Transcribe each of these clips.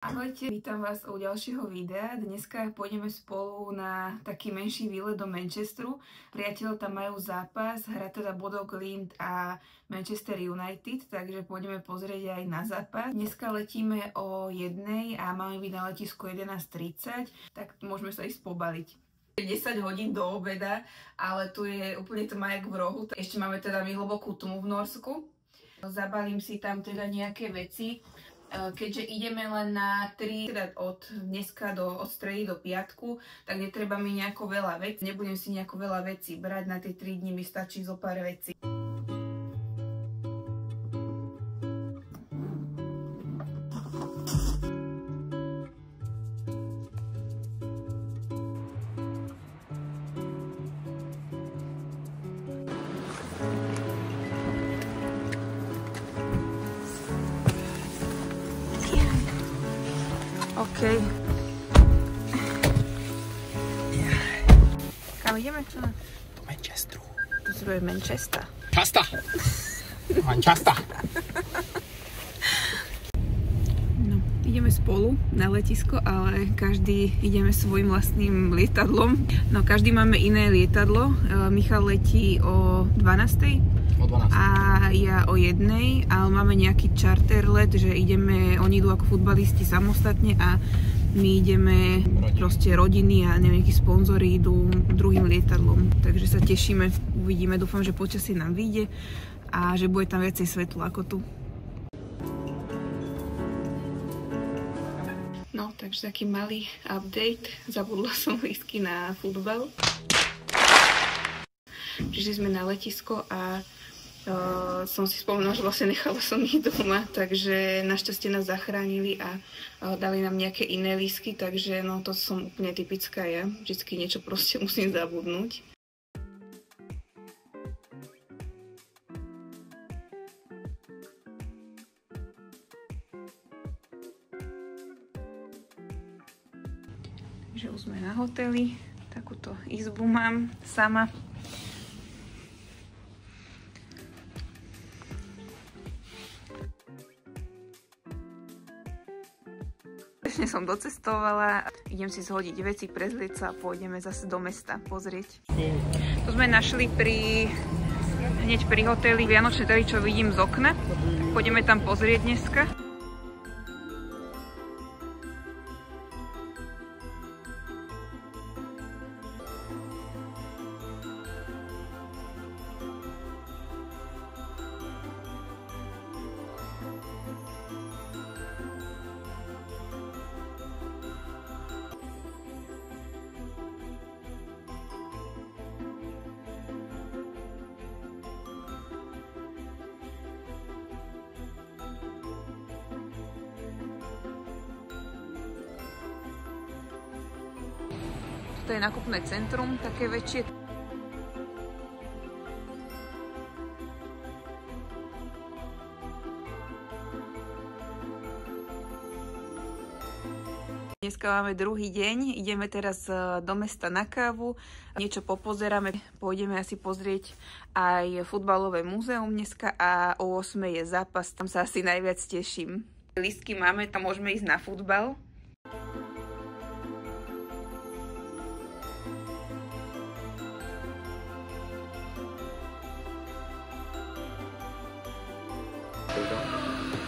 Ahojte, vítam vás u ďalšieho videa. Dneska pôjdeme spolu na taký menší výlet do Manchesteru. Priatelia tam majú zápas, hrá teda Bodo Glimt a Manchester United, takže pôjdeme pozrieť aj na zápas. Dneska letíme o 1:00 a máme byť na letisku 11:30, tak môžeme sa ísť pobaliť. 10 hodín do obeda, ale tu je úplne tma jak v rohu. Ešte máme teda hlbokú tmu v Norsku. Zabalím si tam teda nejaké veci. Keďže ideme len na 3, teda od dneska od stredy do piatku, tak netreba mi nejako veľa vecí. Nebudem si nejako veľa vecí brať, na tie 3 dni mi stačí zo pár vecí. OK. Kam ideme? Čo? Do Manchesteru. To si bude Manchester. Časta! Manchester! No, ideme spolu na letisko, ale každý ideme svojím vlastným lietadlom. No, každý máme iné lietadlo. Michal letí o 12:00. O 12:00. A ja o 1:00, ale máme nejaký charter let, že ideme, oni idú ako futbalisti samostatne a my ideme proste rodiny a neviem, akí sponzori idú druhým lietadlom. Takže sa tešíme, uvidíme, dúfam, že počasie nám vyjde a že bude tam viacej svetla ako tu. No, takže taký malý update. Zabudla som lístky na futbal. Prišli sme na letisko a som si spomenula, že vlastne nechala som ich doma, takže našťastie nás zachránili a dali nám nejaké iné lístky, takže no to som úplne typická ja. Vždycky niečo proste musím zabudnúť. Takže už sme na hoteli, takúto izbu mám sama. Som docestovala, idem si zhodiť veci, prezlieť sa a pôjdeme zase do mesta pozrieť. Tu sme našli hneď pri hoteli Vianočné trhy, čo vidím z okna. Pôjdeme tam pozrieť dneska. To je nákupné centrum, také väčšie. Dneska máme druhý deň, ideme teraz do mesta na kávu, niečo popozeráme, pôjdeme asi pozrieť aj futbalové múzeum dneska a o 8:00 je zápas, tam sa asi najviac teším. Lístky máme, tam môžeme ísť na futbal.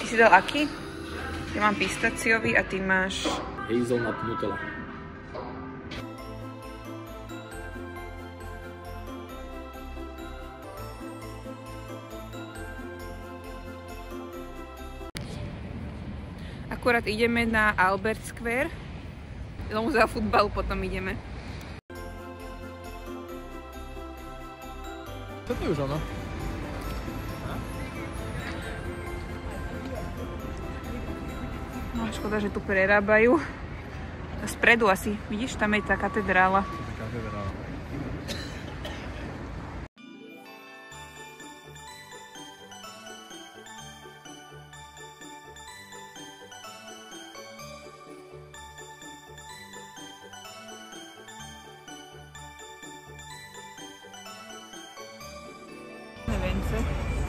Ty si dal aký? Ja mám pistaciový a ty máš... Hazelnut Nutella. Akurát ideme na Albert Square. Do múzea futbalu potom ideme. To je už ono. No, škoda, že tu prerábajú. Spredu asi, vidíš, tam je tá katedrála.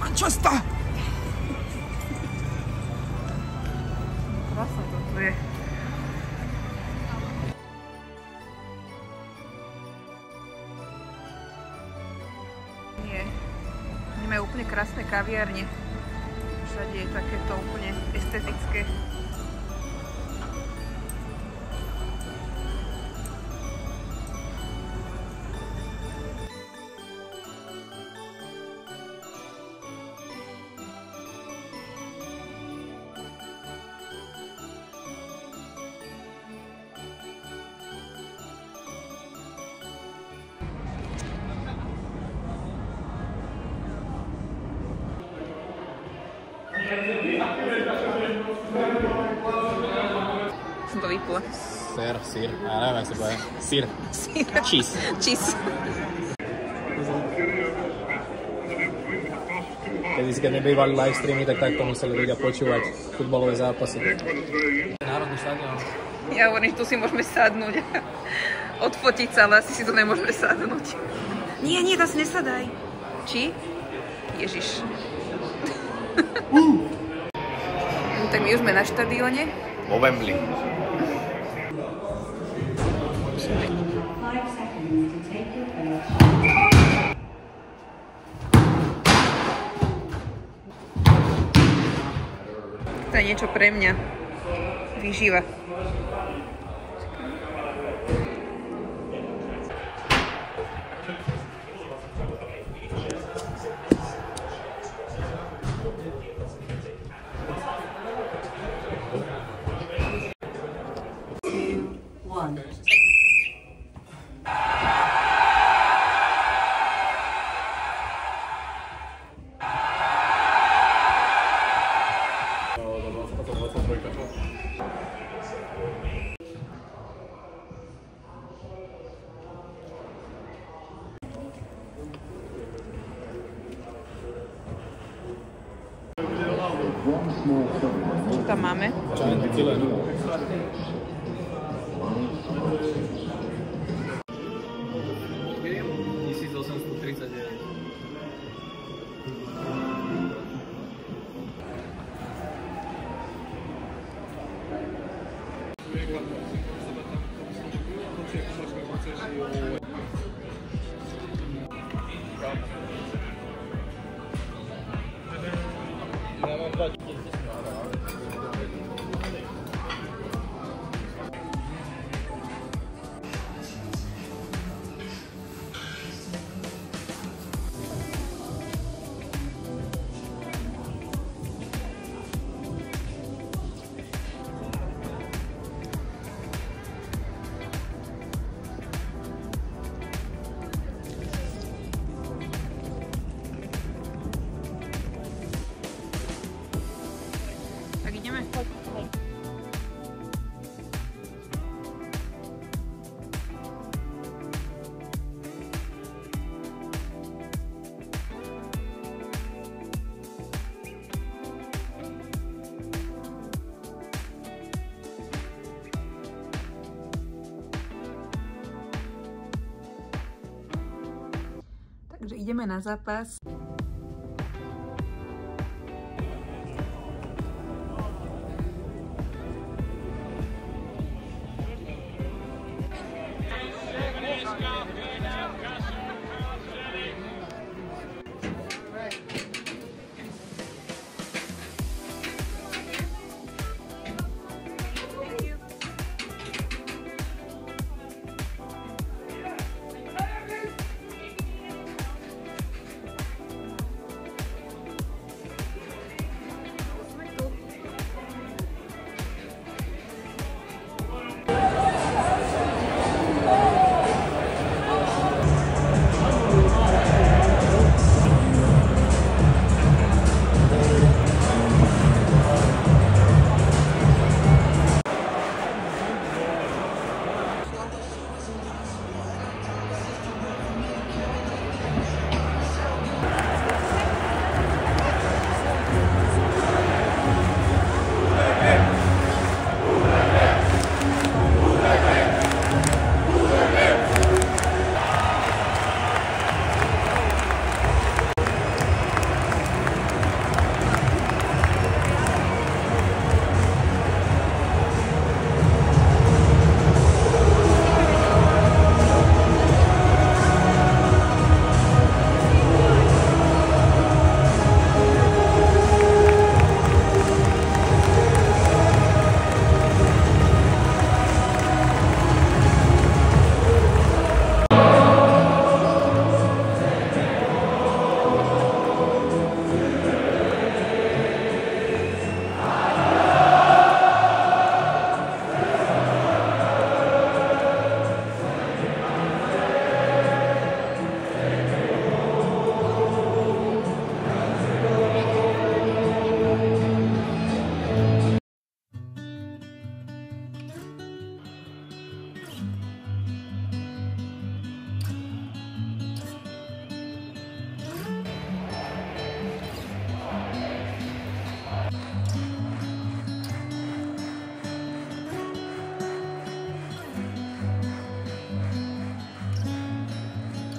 Manchester! Krásne to tu je. kaviarne. Všade je takéto úplne estetické. Som to vypula. Sír. Ja neviem, jak sa povie. Sír. Cheese. Cheese. Keď nebývali livestreamy, tak takto museli ľudia počúvať futbalové zápasy. Národný štadión. Ja hovorím, že tu si môžeme sadnúť. Odfotiť sa, ale asi si tu nemôžeme sadnúť. Nie, tam si nesadaj. Či? Ježiš. Tak my už sme na štadióne. Vo Wembley. To je niečo pre mňa. Výživa. Čo tam máme? Giant killer. Tak ideme? Takže ideme na zápas.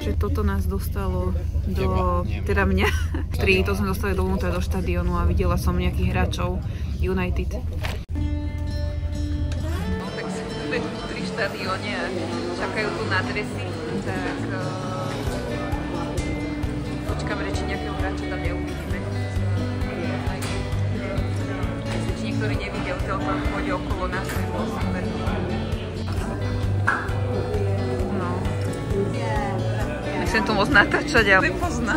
Že toto nás dostalo do, teda mňa, to sme dostali dovnútra do štadiónu a videla som nejakých hráčov United. No tak sme pri štadióne a čakajú tu na dresy, tak počkáme, či nejakého hráča tam neuvidíme. Či niektorý nevidel, celkom chodí okolo nás, to bolo super. Nechcem to moc natáčať, ale nepozná.